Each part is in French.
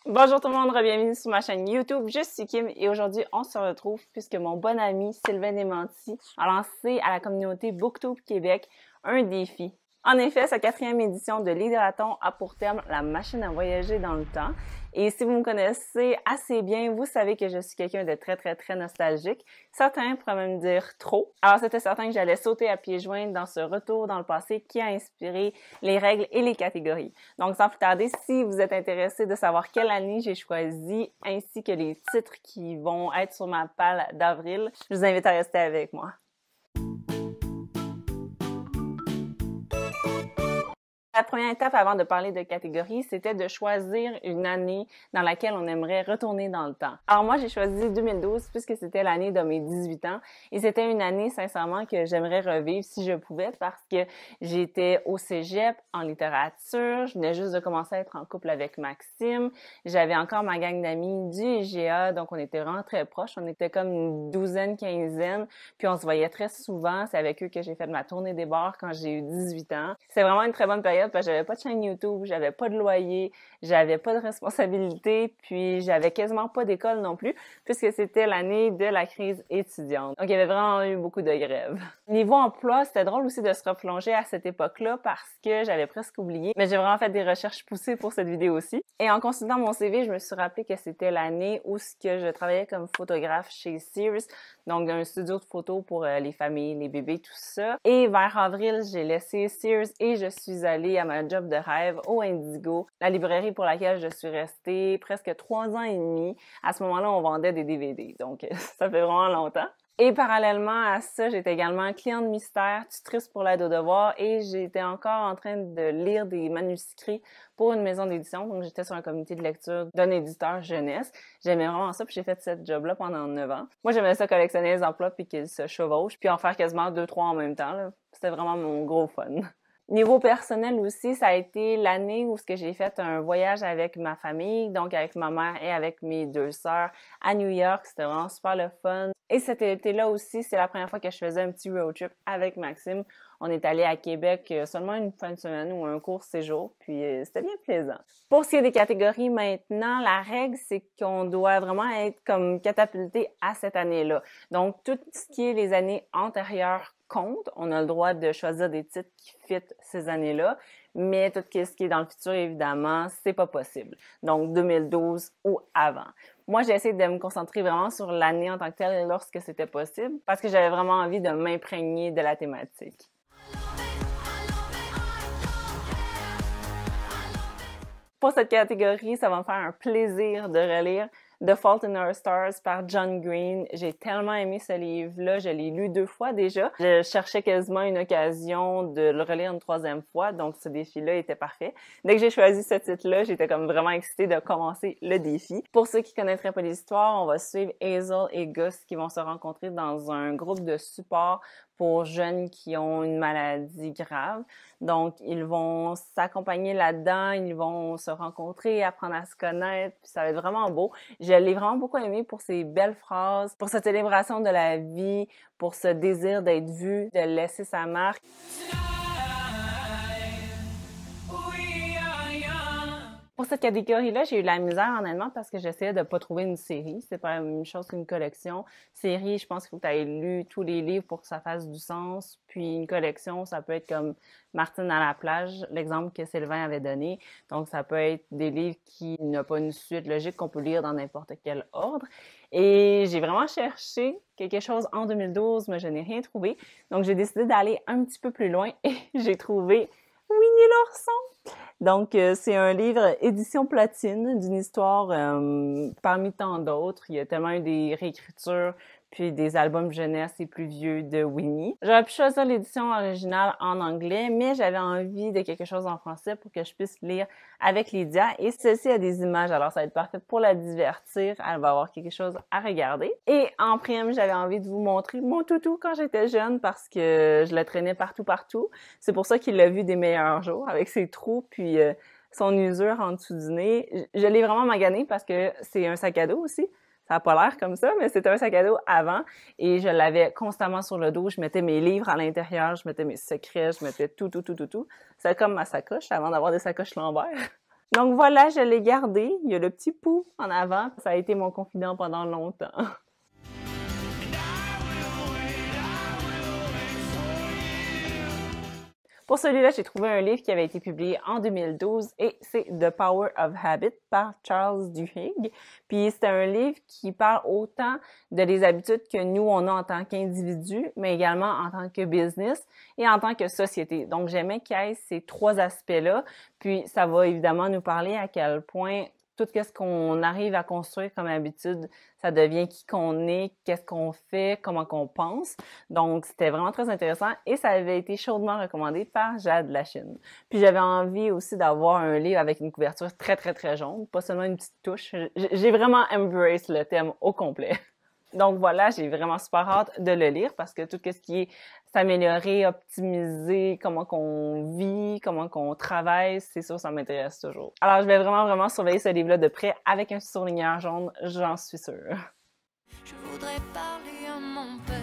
Bonjour tout le monde, bienvenue sur ma chaîne YouTube. Je suis Kim et aujourd'hui on se retrouve puisque mon bon ami Sylvain Desmenti a lancé à la communauté Booktube Québec un défi. En effet, sa 4e édition de l'Hydraton a pour terme la machine à voyager dans le temps. Et si vous me connaissez assez bien, vous savez que je suis quelqu'un de très nostalgique. Certains pourraient même dire trop. Alors c'était certain que j'allais sauter à pieds joints dans ce retour dans le passé qui a inspiré les règles et les catégories. Donc sans plus tarder, si vous êtes intéressé de savoir quelle année j'ai choisi ainsi que les titres qui vont être sur ma palle d'avril, je vous invite à rester avec moi. La première étape avant de parler de catégorie, c'était de choisir une année dans laquelle on aimerait retourner dans le temps. Alors moi, j'ai choisi 2012 puisque c'était l'année de mes 18 ans et c'était une année, sincèrement, que j'aimerais revivre si je pouvais parce que j'étais au cégep en littérature, je venais juste de commencer à être en couple avec Maxime, j'avais encore ma gang d'amis du IGA, donc on était vraiment très proches, on était comme une douzaine, quinzaine, puis on se voyait très souvent, c'est avec eux que j'ai fait ma tournée des bars quand j'ai eu 18 ans. C'est vraiment une très bonne période parce que j'avais pas de chaîne YouTube, j'avais pas de loyer, j'avais pas de responsabilité, puis j'avais quasiment pas d'école non plus, puisque c'était l'année de la crise étudiante. Donc, il y avait vraiment eu beaucoup de grèves. Niveau emploi, c'était drôle aussi de se replonger à cette époque-là parce que j'avais presque oublié, mais j'ai vraiment fait des recherches poussées pour cette vidéo aussi. Et en consultant mon CV, je me suis rappelé que c'était l'année où je travaillais comme photographe chez Sears, donc un studio de photos pour les familles, les bébés, tout ça. Et vers avril, j'ai laissé Sears et je suis allée à ma job de rêve au Indigo, la librairie pour laquelle je suis restée presque 3 ans et demi. À ce moment-là, on vendait des DVD, donc ça fait vraiment longtemps. Et parallèlement à ça, j'étais également cliente mystère, tutrice pour l'aide aux devoirs et j'étais encore en train de lire des manuscrits pour une maison d'édition. Donc, j'étais sur un comité de lecture d'un éditeur jeunesse. J'aimais vraiment ça, puis j'ai fait cette job-là pendant 9 ans. Moi, j'aimais ça collectionner les emplois puis qu'ils se chevauchent, puis en faire quasiment 2-3 en même temps, là. C'était vraiment mon gros fun. Niveau personnel aussi, ça a été l'année où j'ai fait un voyage avec ma famille, donc avec ma mère et avec mes 2 sœurs à New York. C'était vraiment super le fun. Et cet été-là aussi, c'est la première fois que je faisais un petit road trip avec Maxime. On est allé à Québec seulement une fin de semaine ou un court séjour, puis c'était bien plaisant. Pour ce qui est des catégories maintenant, la règle, c'est qu'on doit vraiment être comme catapulté à cette année-là. Donc, tout ce qui est les années antérieures compte. On a le droit de choisir des titres qui fitent ces années-là, mais tout ce qui est dans le futur, évidemment, c'est pas possible. Donc, 2012 ou avant. Moi, j'ai essayé de me concentrer vraiment sur l'année en tant que telle lorsque c'était possible, parce que j'avais vraiment envie de m'imprégner de la thématique. Pour cette catégorie, ça va me faire un plaisir de relire The Fault in Our Stars par John Green. J'ai tellement aimé ce livre-là, je l'ai lu 2 fois déjà. Je cherchais quasiment une occasion de le relire une 3e fois, donc ce défi-là était parfait. Dès que j'ai choisi ce titre-là, j'étais comme vraiment excitée de commencer le défi. Pour ceux qui connaîtraient pas l'histoire, on va suivre Hazel et Gus qui vont se rencontrer dans un groupe de support pour jeunes qui ont une maladie grave. Donc, ils vont s'accompagner là-dedans, ils vont se rencontrer, apprendre à se connaître, puis ça va être vraiment beau. Je l'ai vraiment beaucoup aimé pour ses belles phrases, pour cette célébration de la vie, pour ce désir d'être vu, de laisser sa marque. Pour cette catégorie-là, j'ai eu de la misère honnêtement parce que j'essayais de pas trouver une série. C'est pas la même chose qu'une collection. Série, je pense qu'il faut que tu aies lu tous les livres pour que ça fasse du sens. Puis une collection, ça peut être comme Martine à la plage, l'exemple que Sylvain avait donné. Donc ça peut être des livres qui n'ont pas une suite logique qu'on peut lire dans n'importe quel ordre. Et j'ai vraiment cherché quelque chose en 2012, mais je n'ai rien trouvé. Donc j'ai décidé d'aller un petit peu plus loin et j'ai trouvé Winnie l'ourson. Donc, c'est un livre édition platine d'une histoire parmi tant d'autres. Il y a tellement eu des réécritures puis des albums jeunesse et plus vieux de Winnie. J'aurais pu choisir l'édition originale en anglais, mais j'avais envie de quelque chose en français pour que je puisse lire avec Lydia. Et celle-ci a des images, alors ça va être parfait pour la divertir. Elle va avoir quelque chose à regarder. Et en prime, j'avais envie de vous montrer mon toutou quand j'étais jeune parce que je le traînais partout. C'est pour ça qu'il l'a vu des meilleurs jours avec ses trous puis son usure en dessous du nez. Je l'ai vraiment magané parce que c'est un sac à dos aussi. Ça n'a pas l'air comme ça, mais c'était un sac à dos avant et je l'avais constamment sur le dos. Je mettais mes livres à l'intérieur, je mettais mes secrets, je mettais tout. C'est comme ma sacoche avant d'avoir des sacoches Lambert. Donc voilà, je l'ai gardé. Il y a le petit pouls en avant. Ça a été mon confident pendant longtemps. Pour celui-là, j'ai trouvé un livre qui avait été publié en 2012 et c'est The Power of Habit par Charles Duhigg. Puis c'est un livre qui parle autant de les habitudes que nous, on a en tant qu'individu, mais également en tant que business et en tant que société. Donc, j'aimais qu'il y ait ces trois aspects-là. Puis, ça va évidemment nous parler à quel point tout ce qu'on arrive à construire comme habitude, ça devient qui qu'on est, qu'est-ce qu'on fait, comment qu'on pense. Donc, c'était vraiment très intéressant et ça avait été chaudement recommandé par Jade Lachine. Puis, j'avais envie aussi d'avoir un livre avec une couverture très, très, très jaune, pas seulement une petite touche. J'ai vraiment embrace le thème au complet. Donc voilà, j'ai vraiment super hâte de le lire parce que tout ce qui est s'améliorer, optimiser, comment qu'on vit, comment qu'on travaille, c'est sûr, ça m'intéresse toujours. Alors, je vais vraiment surveiller ce livre-là de près avec un surligneur jaune, j'en suis sûre. Je voudrais parler à mon père.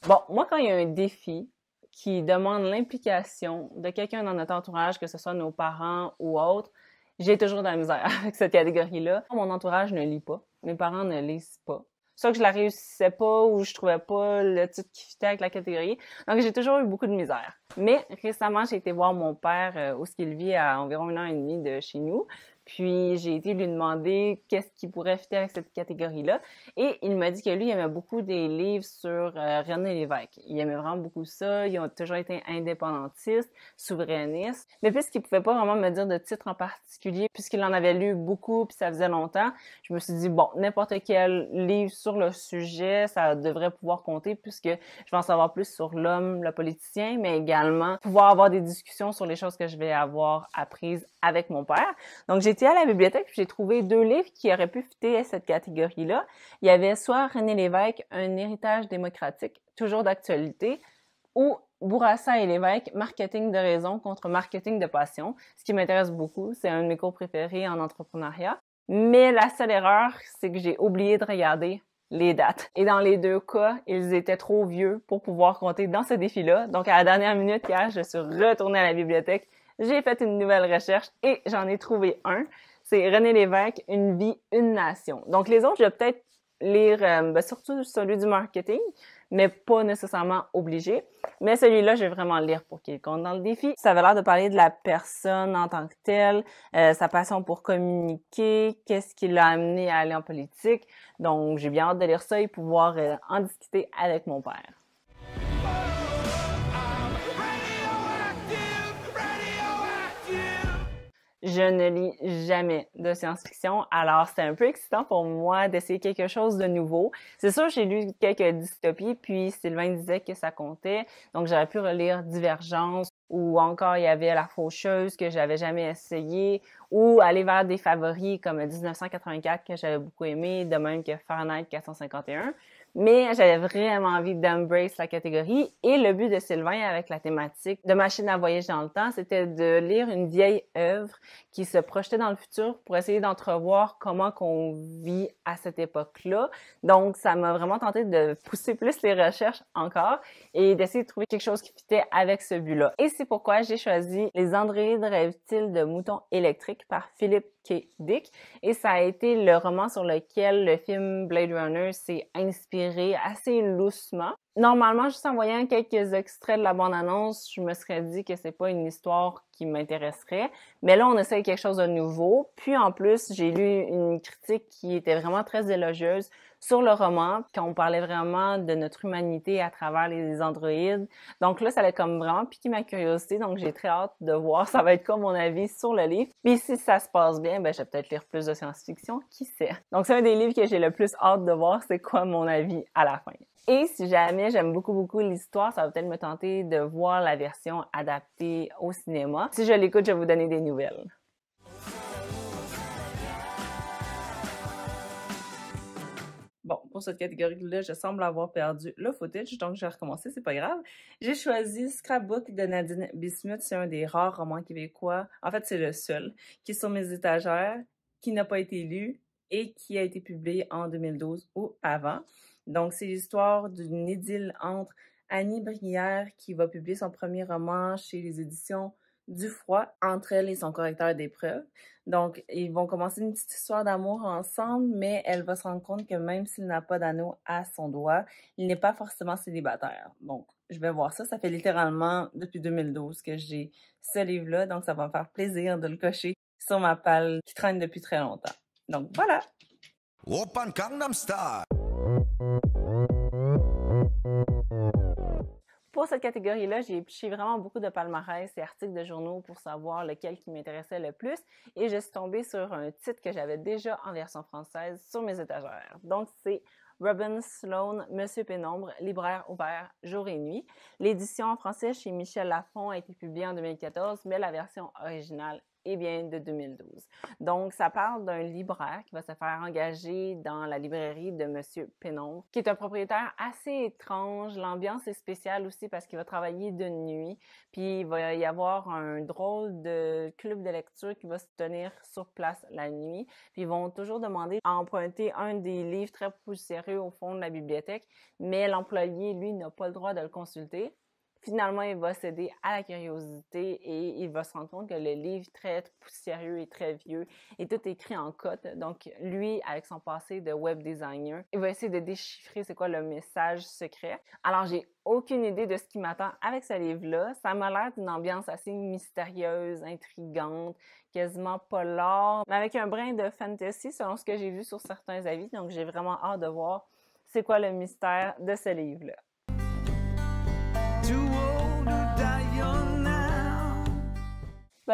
Bon, moi, quand il y a un défi qui demande l'implication de quelqu'un dans notre entourage, que ce soit nos parents ou autres, j'ai toujours de la misère avec cette catégorie-là. Mon entourage ne lit pas. Mes parents ne lisent pas. Soit que je la réussissais pas ou je trouvais pas le titre qui fitait avec la catégorie. Donc, j'ai toujours eu beaucoup de misère. Mais récemment, j'ai été voir mon père où il vit à environ 1 an et demi de chez nous. Puis, j'ai été lui demander qu'est-ce qui pourrait fitter avec cette catégorie-là. Et il m'a dit que lui, il aimait beaucoup des livres sur René Lévesque. Il aimait vraiment beaucoup ça. Il a toujours été indépendantiste, souverainiste. Mais puisqu'il pouvait pas vraiment me dire de titre en particulier, puisqu'il en avait lu beaucoup puis ça faisait longtemps, je me suis dit, bon, n'importe quel livre sur le sujet, ça devrait pouvoir compter puisque je vais en savoir plus sur l'homme, le politicien, mais également pouvoir avoir des discussions sur les choses que je vais avoir apprises avec mon père. Donc, j'ai été à la bibliothèque puis j'ai trouvé 2 livres qui auraient pu fitter cette catégorie-là. Il y avait soit René Lévesque, Un héritage démocratique, toujours d'actualité, ou Bourassa et Lévesque, Marketing de raison contre marketing de passion, ce qui m'intéresse beaucoup. C'est un de mes cours préférés en entrepreneuriat. Mais la seule erreur, c'est que j'ai oublié de regarder les dates. Et dans les 2 cas, ils étaient trop vieux pour pouvoir compter dans ce défi-là. Donc, à la dernière minute, hier, je suis retournée à la bibliothèque, j'ai fait une nouvelle recherche et j'en ai trouvé un. C'est René Lévesque, Une vie, une nation. Donc, les autres, je vais peut-être lire surtout celui du marketing, mais pas nécessairement obligé. Mais celui-là, je vais vraiment le lire pour qu'il compte dans le défi. Ça avait l'air de parler de la personne en tant que telle, sa passion pour communiquer, qu'est-ce qui l'a amené à aller en politique. Donc, j'ai bien hâte de lire ça et pouvoir en discuter avec mon père. Je ne lis jamais de science-fiction, alors c'est un peu excitant pour moi d'essayer quelque chose de nouveau. C'est sûr, j'ai lu quelques dystopies, puis Sylvain disait que ça comptait, donc j'aurais pu relire Divergence, ou encore il y avait La Faucheuse que j'avais jamais essayé, ou aller vers des favoris comme 1984 que j'avais beaucoup aimé, de même que Fahrenheit 451. Mais j'avais vraiment envie d'embrace la catégorie et le but de Sylvain avec la thématique de machine à voyager dans le temps, c'était de lire une vieille œuvre qui se projetait dans le futur pour essayer d'entrevoir comment qu'on vit à cette époque-là. Donc, ça m'a vraiment tenté de pousser plus les recherches encore et d'essayer de trouver quelque chose qui fitait avec ce but-là. Et c'est pourquoi j'ai choisi Les androïdes rêvent-ils de moutons électriques par Philip K. Dick. Et ça a été le roman sur lequel le film Blade Runner s'est inspiré assez loussement. Normalement, juste en voyant quelques extraits de la bande-annonce, je me serais dit que c'est pas une histoire qui m'intéresserait. Mais là, on essaie quelque chose de nouveau. Puis en plus, j'ai lu une critique qui était vraiment très élogieuse sur le roman, quand on parlait vraiment de notre humanité à travers les androïdes. Donc là, ça a comme vraiment piqué ma curiosité. Donc j'ai très hâte de voir ça va être quoi mon avis sur le livre. Puis si ça se passe bien, ben je vais peut-être lire plus de science-fiction, qui sait. Donc c'est un des livres que j'ai le plus hâte de voir, c'est quoi mon avis à la fin. Et si jamais j'aime beaucoup l'histoire, ça va peut-être me tenter de voir la version adaptée au cinéma. Si je l'écoute, je vais vous donner des nouvelles. Bon, pour cette catégorie-là, je semble avoir perdu le footage, donc je vais recommencer, c'est pas grave. J'ai choisi Scrapbook de Nadine Bismuth. C'est un des rares romans québécois, en fait c'est le seul, qui est sur mes étagères, qui n'a pas été lu et qui a été publié en 2012 ou avant. Donc c'est l'histoire d'une idylle entre Annie Brière qui va publier son premier roman chez les éditions du Froid. Entre elle et son correcteur d'épreuves. Donc, ils vont commencer une petite histoire d'amour ensemble, mais elle va se rendre compte que même s'il n'a pas d'anneau à son doigt, il n'est pas forcément célibataire. Donc, je vais voir ça. Ça fait littéralement depuis 2012 que j'ai ce livre-là, donc ça va me faire plaisir de le cocher sur ma palle qui traîne depuis très longtemps. Donc, voilà! Oppan Gangnam Style. Pour cette catégorie-là, j'ai épluché vraiment beaucoup de palmarès et articles de journaux pour savoir lequel qui m'intéressait le plus et je suis tombée sur un titre que j'avais déjà en version française sur mes étagères. Donc, c'est Robin Sloan, Monsieur Pénombre, libraire ouvert jour et nuit. L'édition en français chez Michel Lafon a été publiée en 2014, mais la version originale est bien de 2012. Donc, ça parle d'un libraire qui va se faire engager dans la librairie de Monsieur Pénombre, qui est un propriétaire assez étrange. L'ambiance est spéciale aussi parce qu'il va travailler de nuit. Puis, il va y avoir un drôle de club de lecture qui va se tenir sur place la nuit. Puis, ils vont toujours demander à emprunter un des livres très poussiéreux au fond de la bibliothèque, mais l'employé, lui, n'a pas le droit de le consulter. Finalement, il va céder à la curiosité et il va se rendre compte que le livre est très poussiéreux et très vieux et tout écrit en cote. Donc, lui, avec son passé de web designer, il va essayer de déchiffrer c'est quoi le message secret. Alors, j'ai aucune idée de ce qui m'attend avec ce livre-là. Ça m'a l'air d'une ambiance assez mystérieuse, intrigante, quasiment polar, mais avec un brin de fantasy selon ce que j'ai vu sur certains avis. Donc, j'ai vraiment hâte de voir c'est quoi le mystère de ce livre-là.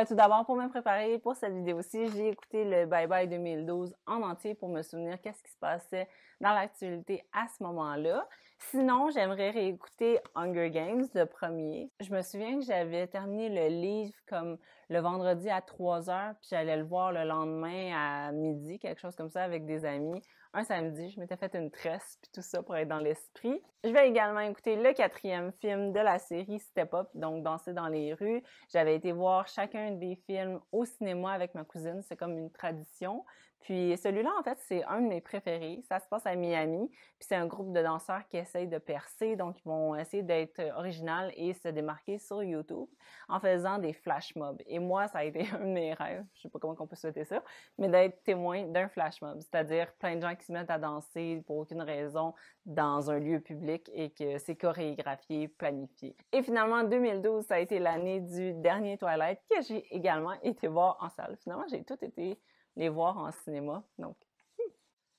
Tout d'abord, pour me préparer pour cette vidéo-ci, j'ai écouté le Bye Bye 2012 en entier pour me souvenir qu'est-ce qui se passait dans l'actualité à ce moment-là. Sinon, j'aimerais réécouter Hunger Games, le premier. Je me souviens que j'avais terminé le livre comme le vendredi à 3h, puis j'allais le voir le lendemain à midi, quelque chose comme ça, avec des amis. Un samedi, je m'étais fait une tresse, puis tout ça pour être dans l'esprit. Je vais également écouter le 4e film de la série Step Up, donc Danser dans les rues. J'avais été voir chacun des films au cinéma avec ma cousine, c'est comme une tradition. Puis celui-là, en fait, c'est un de mes préférés. Ça se passe à Miami, puis c'est un groupe de danseurs qui essayent de percer, donc ils vont essayer d'être original et se démarquer sur YouTube en faisant des flash mobs. Et moi, ça a été un de mes rêves, je sais pas comment on peut souhaiter ça, mais d'être témoin d'un flash mob, c'est-à-dire plein de gens qui se mettent à danser pour aucune raison dans un lieu public et que c'est chorégraphié, planifié. Et finalement, 2012, ça a été l'année du dernier Twilight que j'ai également été voir en salle. Finalement, j'ai tout été les voir en cinéma. Donc,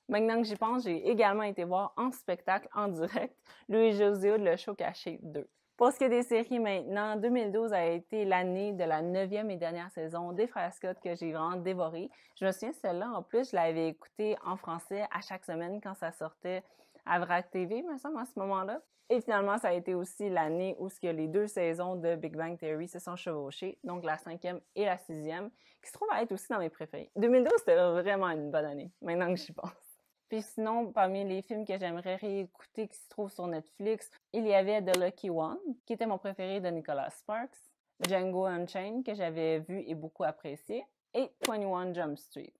maintenant que j'y pense, j'ai également été voir en spectacle, en direct, Louis-José Le Show Caché 2. Pour ce qui est des séries maintenant, 2012 a été l'année de la 9e et dernière saison des Frères Scott que j'ai vraiment dévoré. Je me souviens, celle-là, en plus, je l'avais écoutée en français à chaque semaine quand ça sortait à VRAC TV, me semble, à ce moment-là. Et finalement, ça a été aussi l'année où les 2 saisons de Big Bang Theory se sont chevauchées, donc la 5e et la 6e, qui se trouvent à être aussi dans mes préférés. 2012, c'était vraiment une bonne année, maintenant que j'y pense. Puis sinon, parmi les films que j'aimerais réécouter qui se trouvent sur Netflix, il y avait The Lucky One, qui était mon préféré de Nicholas Sparks, Django Unchained, que j'avais vu et beaucoup apprécié, et 21 Jump Street.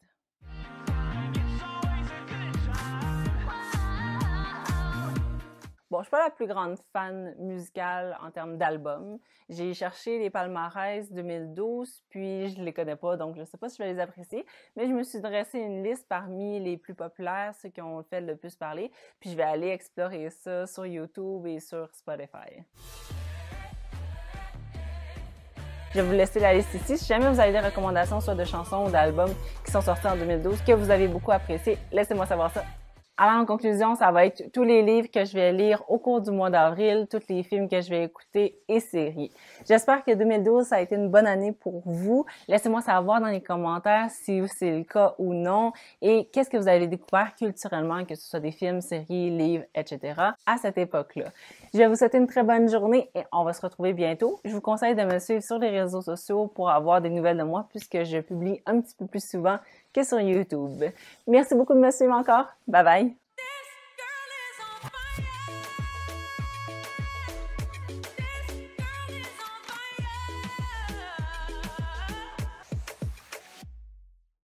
Bon, je suis pas la plus grande fan musicale en termes d'albums. J'ai cherché les palmarès 2012, puis je les connais pas, donc je sais pas si je vais les apprécier, mais je me suis dressé une liste parmi les plus populaires, ceux qui ont fait le plus parler, puis je vais aller explorer ça sur YouTube et sur Spotify. Je vais vous laisser la liste ici. Si jamais vous avez des recommandations soit de chansons ou d'albums qui sont sortis en 2012 que vous avez beaucoup apprécié, laissez-moi savoir ça. Alors, en conclusion, ça va être tous les livres que je vais lire au cours du mois d'avril, tous les films que je vais écouter et séries. J'espère que 2012, ça a été une bonne année pour vous. Laissez-moi savoir dans les commentaires si c'est le cas ou non et qu'est-ce que vous avez découvert culturellement, que ce soit des films, séries, livres, etc. à cette époque-là. Je vais vous souhaiter une très bonne journée et on va se retrouver bientôt. Je vous conseille de me suivre sur les réseaux sociaux pour avoir des nouvelles de moi puisque je publie un petit peu plus souvent que sur YouTube. Merci beaucoup de me suivre encore. Bye bye!